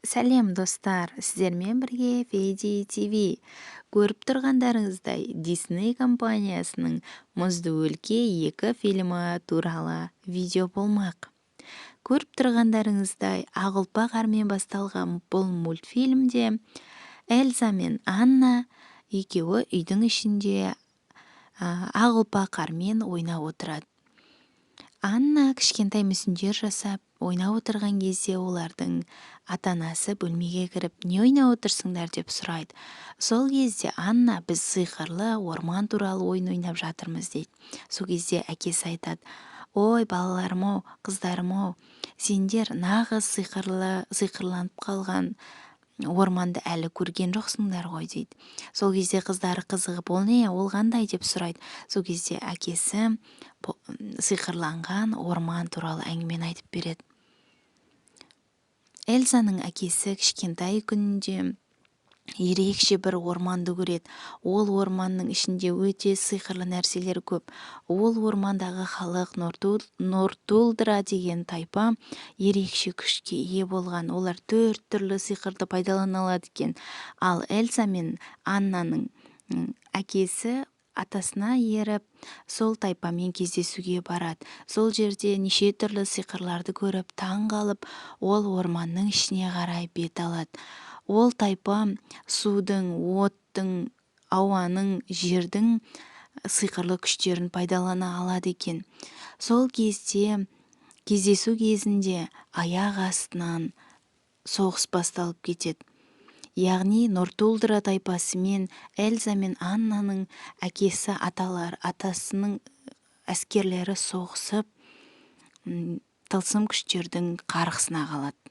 Сәлем достар, сіздермен бірге Феди ТВ. Көріп тұрғандарыңыздай, Disney компаниясының Мұзды өлке 2 фильмі туралы видео болмақ. Көріп тұрғандарыңыздай, ақ ұлпа қармен басталған бұл мультфильмде Эльза мен Анна екеуі үйдің ішінде ақ ұлпа қармен ойнап отырады. Анна кішкентай мүсіндер жасап, ойнап отырған кезде олардың ата-анасы бөлмеге кіріп, не ойнап отырсыңдар деп сұрайды. Сол кезде Анна, біз сиқырлы орман туралы ойын ойнап жатырмыз дейді. Сол кезде әкесі айтады: ой, балаларым-ау, қыздарым-ау, сендер нағыз сиқырланып қалған орманды әлі көрген жоқсыңдар ғой дейді. Сол кезде қыздары қызығып, ол не, ол қандай деп сұрайды. Сол кезде әкесі сиқырланған орман туралы әңгімені айтып береді. Эльзаның әкесі кішкентай күнінде ерекше бір орманды көреді. Ол орманның ішінде өте сиқырлы нәрселер көп. Ол ормандағы халық Нортулдра деген тайпа ерекше күшке ие болған. Олар 4 түрлі сиқырды пайдалана алады екен. Ал Эльза мен Аннаның әкесі атасына еріп, сол тайпамен кездесуге барады. Сол жерде неше түрлі сиқырларды көріп, таң қалып, ол орманның ішіне қарай бет алады. Ол тайпа судың, оттың, ауаның, жердің сиқырлы күштерін пайдалана алады екен. Сол кезде кездесу кезінде аяқ астынан соғыс басталып кетеді. Яғни Нортулдра тайпасы мен Эльза мен Аннаның әкесі атасының әскерлері соғысып, тылсым күштердің қарғысына қалады.